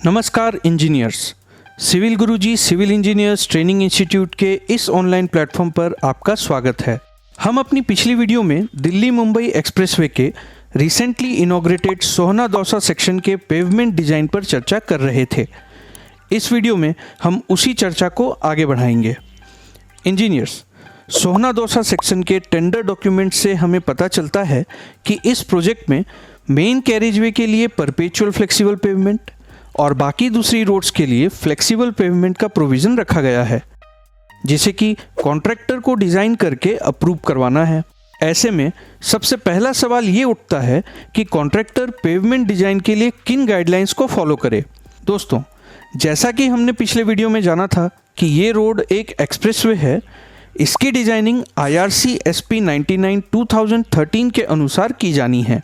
नमस्कार engineers, civil गुरुजी civil engineers training institute के इस ऑनलाइन प्लेटफॉर्म पर आपका स्वागत है। हम अपनी पिछली वीडियो में दिल्ली मुंबई एक्सप्रेसवे के रिसेंटली इनॉग्रेटेड सोहना दौसा सेक्शन के पेवमेंट डिज़ाइन पर चर्चा कर रहे थे। इस वीडियो में हम उसी चर्चा को आगे बढ़ाएंगे। इंजीनियर्स, सोहना दौसा सेक्शन के टेंडर डॉक्यूमेंट से हमें पता चलता है कि इस प्रोजेक्ट में मेन कैरेजवे के लिए परपेचुअल फ्लेक्सिबल पेवमेंट और बाकी दूसरी रोड्स के लिए फ्लेक्सिबल पेवमेंट का प्रोविज़न रखा गया है, जिसे कि कॉन्ट्रैक्टर को डिज़ाइन करके अप्रूव करवाना है। ऐसे में सबसे पहला सवाल ये उठता है कि कॉन्ट्रैक्टर पेवमेंट डिज़ाइन के लिए किन गाइडलाइंस को फॉलो करे। दोस्तों, जैसा कि हमने पिछले वीडियो में जाना था कि ये रोड एक एक्सप्रेसवे है, इसकी डिज़ाइनिंग IRC SP 99 2013 के अनुसार की जानी है।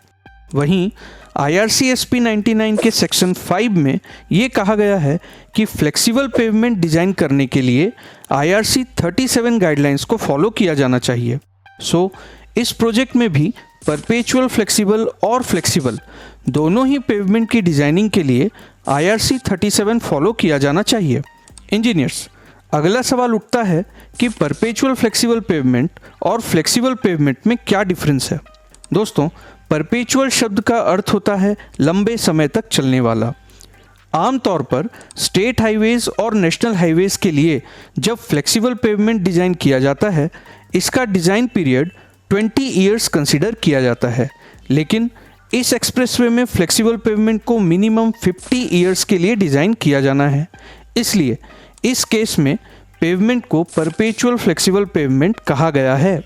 वहीं IRC SP 99 के सेक्शन 5 में ये कहा गया है कि फ्लेक्सिबल पेवमेंट डिज़ाइन करने के लिए IRC 37 गाइडलाइंस को फॉलो किया जाना चाहिए। इस प्रोजेक्ट में भी परपेचुअल फ्लेक्सिबल और फ्लेक्सिबल दोनों ही पेवमेंट की डिज़ाइनिंग के लिए IRC 37 फॉलो किया जाना चाहिए। इंजीनियर्स, अगला सवाल उठता है कि परपेचुअल फ्लेक्सिबल पेवमेंट और फ्लेक्सिबल पेवमेंट में क्या डिफरेंस है। दोस्तों, परपेचुअल शब्द का अर्थ होता है लंबे समय तक चलने वाला। आमतौर पर स्टेट हाईवेज और नेशनल हाईवेज के लिए जब फ्लेक्सिबल पेवमेंट डिज़ाइन किया जाता है, इसका डिज़ाइन पीरियड 20 ईयर्स कंसिडर किया जाता है, लेकिन इस एक्सप्रेसवे में फ्लेक्सिबल पेवमेंट को मिनिमम 50 ईयर्स के लिए डिज़ाइन किया जाना है। इसलिए इस केस में पेवमेंट को परपेचुअल फ्लेक्सिबल पेवमेंट कहा गया है।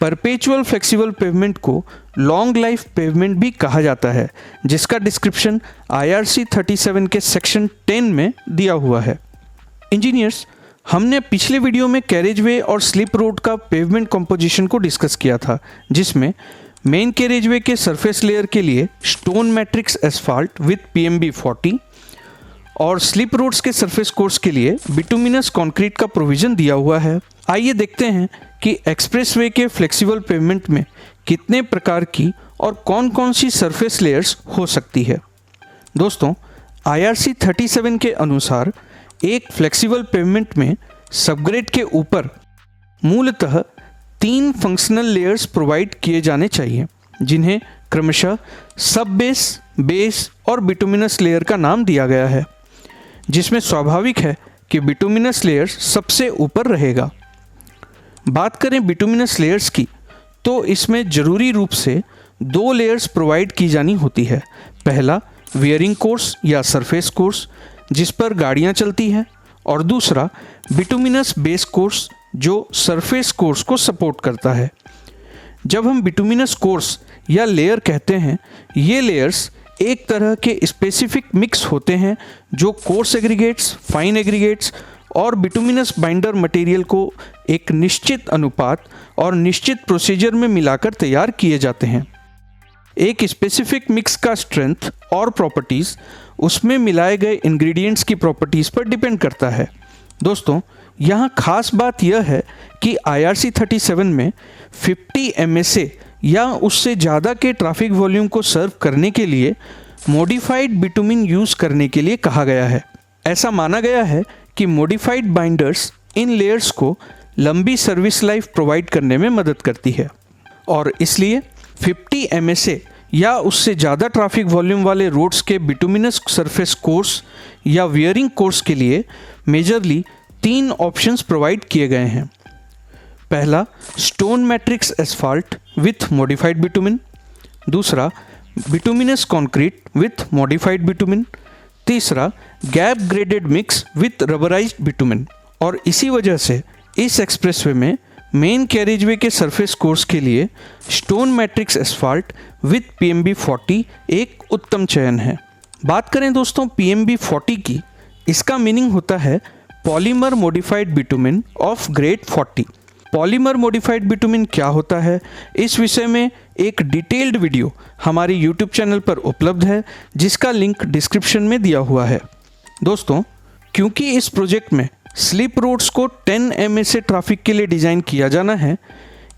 परपेचुअल फ्लेक्सिबल पेवमेंट को लॉन्ग लाइफ पेवमेंट भी कहा जाता है, जिसका डिस्क्रिप्शन IRC 37 के सेक्शन 10 में दिया हुआ है। इंजीनियर्स, हमने पिछले वीडियो में कैरेजवे और स्लिप रोड का पेवमेंट कॉम्पोजिशन को डिस्कस किया था, जिसमें मेन कैरेजवे के सरफेस लेयर के लिए stone matrix asphalt with PMB 40 और स्लिप रोड्स के सरफेस कोर्स के लिए बिटुमिनस कंक्रीट का प्रोविज़न दिया हुआ है। आइए देखते हैं कि एक्सप्रेसवे के फ्लेक्सिबल पेवमेंट में कितने प्रकार की और कौन कौन सी सरफेस लेयर्स हो सकती है। दोस्तों, IRC 37 के अनुसार एक फ्लेक्सिबल पेवमेंट में सबग्रेड के ऊपर मूलतः 3 फंक्शनल लेयर्स प्रोवाइड किए जाने चाहिए, जिन्हें क्रमशः सब बेस, बेस और बिटुमिनस लेयर का नाम दिया गया है, जिसमें स्वाभाविक है कि बिटुमिनस लेयर सबसे ऊपर रहेगा। बात करें बिटुमिनस लेयर्स की, तो इसमें ज़रूरी रूप से 2 लेयर्स प्रोवाइड की जानी होती है। पहला वियरिंग कोर्स या सरफेस कोर्स, जिस पर गाड़ियाँ चलती हैं, और दूसरा बिटुमिनस बेस कोर्स, जो सरफेस कोर्स को सपोर्ट करता है। जब हम बिटुमिनस कोर्स या लेयर कहते हैं, ये लेयर्स एक तरह के स्पेसिफिक मिक्स होते हैं जो कोर्स एग्रीगेट्स, फाइन एग्रीगेट्स और बिटुमिनस बाइंडर मटेरियल को एक निश्चित अनुपात और निश्चित प्रोसीजर में मिलाकर तैयार किए जाते हैं। एक स्पेसिफिक मिक्स का स्ट्रेंथ और प्रॉपर्टीज़ उसमें मिलाए गए इंग्रेडिएंट्स की प्रॉपर्टीज़ पर डिपेंड करता है। दोस्तों, यहाँ खास बात यह है कि IRC 37 में 50 MSA या उससे ज़्यादा के ट्रैफिक वॉल्यूम को सर्व करने के लिए मॉडिफाइड बिटुमिन यूज़ करने के लिए कहा गया है। ऐसा माना गया है कि मॉडिफाइड बाइंडर्स इन लेयर्स को लंबी सर्विस लाइफ प्रोवाइड करने में मदद करती है, और इसलिए 50 MSA या उससे ज़्यादा ट्रैफिक वॉल्यूम वाले रोड्स के बिटुमिनस सरफेस कोर्स या वियरिंग कोर्स के लिए मेजरली 3 ऑप्शंस प्रोवाइड किए गए हैं। पहला, stone matrix asphalt with modified bitumen. दूसरा, bituminous concrete with modified bitumen. तीसरा, gap graded mix with rubberised bitumen. और इसी वजह से इस एक्सप्रेसवे में मेन कैरेजवे के सरफेस कोर्स के लिए stone matrix asphalt with PMB 40 एक उत्तम चयन है। बात करें दोस्तों PMB 40 की, इसका मीनिंग होता है polymer modified bitumen of grade 40। Polymer modified bitumen क्या होता है, इस विषय में एक डिटेल्ड वीडियो हमारी YouTube चैनल पर उपलब्ध है, जिसका लिंक डिस्क्रिप्शन में दिया हुआ है। दोस्तों, क्योंकि इस प्रोजेक्ट में स्लिप रोड्स को 10 MSA ट्रैफिक के लिए डिज़ाइन किया जाना है,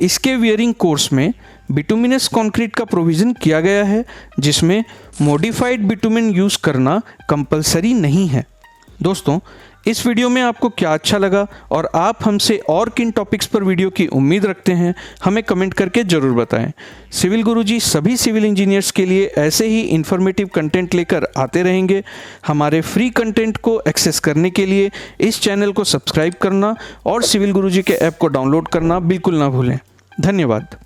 इसके वियरिंग कोर्स में बिटुमिनस कंक्रीट का प्रोविज़न किया गया है, जिसमें मॉडिफाइड बिटुमिन यूज़ करना कंपलसरी नहीं है। दोस्तों, इस वीडियो में आपको क्या अच्छा लगा और आप हमसे और किन टॉपिक्स पर वीडियो की उम्मीद रखते हैं, हमें कमेंट करके ज़रूर बताएं। सिविल गुरुजी सभी सिविल इंजीनियर्स के लिए ऐसे ही इन्फॉर्मेटिव कंटेंट लेकर आते रहेंगे। हमारे फ्री कंटेंट को एक्सेस करने के लिए इस चैनल को सब्सक्राइब करना और सिविल गुरुजी के ऐप को डाउनलोड करना बिल्कुल ना भूलें। धन्यवाद।